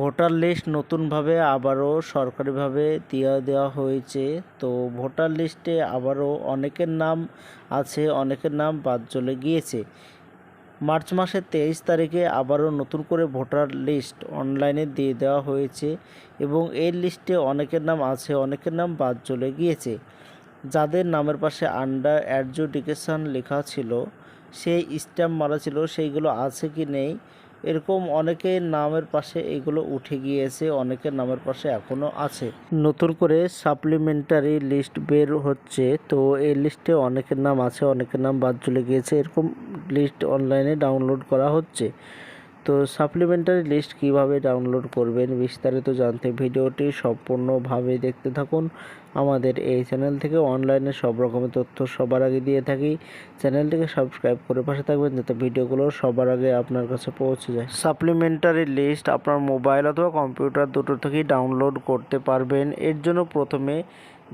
Voter list নতুনভাবে আবারও সরকারিভাবে দিয়ে দেওয়া হয়েছে। তো ভোটার লিস্টে আবারও অনেকের নাম আছে, অনেকের নাম বাদ চলে গিয়েছে। মার্চ মাসের 23 তারিখে আবারও নতুন করে ভোটার লিস্ট অনলাইনে দিয়ে দেওয়া হয়েছে এবং এই লিস্টে অনেকের নাম আছে, অনেকের নাম বাদ চলে গিয়েছে। যাদের নামের পাশে আন্ডার অ্যাডজুডিকেশন লেখা ছিল, সেই স্ট্যাম্প মারা ছিল, সেইগুলো আছে কি নেই, এরকম অনেকের নামের পাশে এগুলো উঠে গিয়েছে, অনেকের নামের পাশে এখনও আছে। নতুন করে সাপ্লিমেন্টারি লিস্ট বের হচ্ছে, তো এই লিস্টে অনেকের নাম আছে, অনেকের নাম বাদ চলে গিয়েছে, এরকম লিস্ট অনলাইনে ডাউনলোড করা হচ্ছে। তো সাপ্লিমেন্টারি লিস্ট কিভাবে ডাউনলোড করবেন বিস্তারিত জানতে ভিডিওটি সম্পূর্ণভাবে দেখতে থাকুন। আমাদের এই চ্যানেল থেকে অনলাইনে সব রকমের তথ্য সবার আগে দিয়ে থাকি। চ্যানেলটিকে সাবস্ক্রাইব করে পাশে থাকবেন যাতে ভিডিওগুলো সবার আগে আপনার কাছে পৌঁছে যায়। সাপ্লিমেন্টারি লিস্ট আপনার মোবাইল অথবা কম্পিউটার দুটো থেকেই ডাউনলোড করতে পারবেন। এর জন্য প্রথমে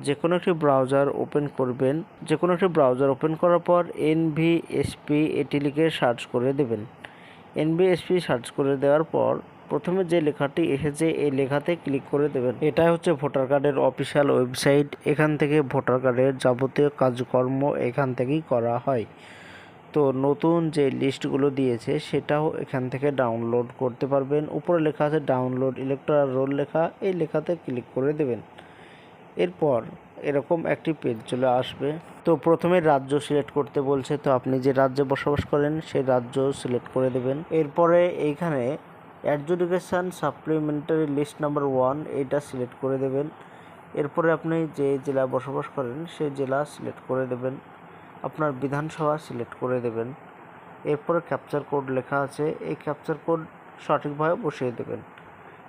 যে কোনো একটি ব্রাউজার ওপেন করবেন। যে কোনো একটি ব্রাউজার ওপেন করার পর NVSP এটি লিখে সার্চ করে দেবেন। NVSP সার্চ করে দেওয়ার পর প্রথমে যে লেখাটি এসেছে এই লেখাতে ক্লিক করে দেবেন। এটাই হচ্ছে ভোটার কার্ডের অফিসিয়াল ওয়েবসাইট। এখান থেকে ভোটার কার্ডের যাবতীয় কাজকর্ম এখান থেকেই করা হয়। তো নতুন যে লিস্টগুলো দিয়েছে সেটাও এখান থেকে ডাউনলোড করতে পারবেন। উপরে লেখা আছে ডাউনলোড ইলেকটোরাল রোল লেখা, এই লেখাতে ক্লিক করে দেবেন। এরপর এরকম একটি পেজ চলে আসবে। তো প্রথমে রাজ্য সিলেক্ট করতে বলছে, তো আপনি যে রাজ্যে বসবাস করেন সেই রাজ্য সিলেক্ট করে দেবেন। এরপরে এইখানে অ্যাডজুডিকেশন সাপ্লিমেন্টারি লিস্ট নাম্বার 1 এটা সিলেক্ট করে দেবেন। এরপরে আপনি যে জেলায় বসবাস করেন সেই জেলা সিলেক্ট করে দেবেন। আপনার বিধানসভা সিলেক্ট করে দেবেন। এরপরে ক্যাপচার কোড লেখা আছে, এই ক্যাপচার কোড সঠিকভাবে বসিয়ে দেবেন।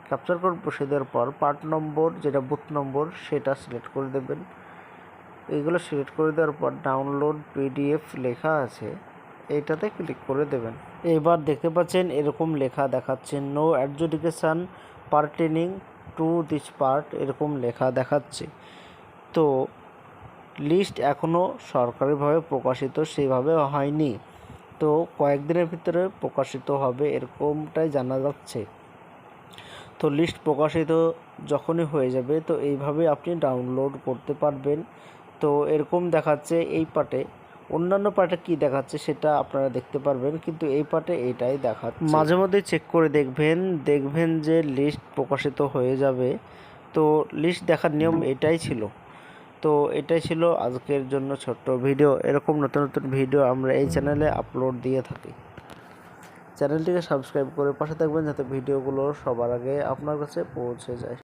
ক্যাপচার কোড বসিয়ে দেওয়ার পর পার্ট নম্বর যেটা বুথ নম্বর সেটা সিলেক্ট করে দেবেন। এইগুলো সিলেক্ট করে দেওয়ার পর ডাউনলোড PDF লেখা আছে, এইটাতে ক্লিক করে দেবেন। এবার দেখতে পাচ্ছেন এরকম লেখা দেখাচ্ছে no adjudication pertaining to this part, এরকম লেখা দেখাচ্ছে। তো লিস্ট এখনও সরকারিভাবে প্রকাশিত সেইভাবে হয়নি, তো কয়েকদিনের ভিতরে প্রকাশিত হবে এরকমটাই জানা যাচ্ছে। তো লিস্ট প্রকাশিত যখনই হয়ে যাবে তো এইভাবে আপনি ডাউনলোড করতে পারবেন। তো এরকম দেখাচ্ছে এই পার্টে, অন্যান্য পার্টে কি দেখাচ্ছে সেটা আপনারা দেখতে পারবেন, কিন্তু এই পার্টে এটাই দেখাচ্ছে। মাঝে মধ্যে চেক করে দেখবেন যে লিস্ট প্রকাশিত হয়ে যাবে। তো লিস্ট দেখার নিয়ম এটাই ছিল। তো এটাই ছিল আজকের জন্য ছোট্ট ভিডিও। এরকম নতুন নতুন ভিডিও আমরা এই চ্যানেলে আপলোড দিয়ে থাকি। চ্যানেলটিকে সাবস্ক্রাইব করে পাশে থাকবেন যাতে ভিডিওগুলো সবার আগে আপনার কাছে পৌঁছে যায়।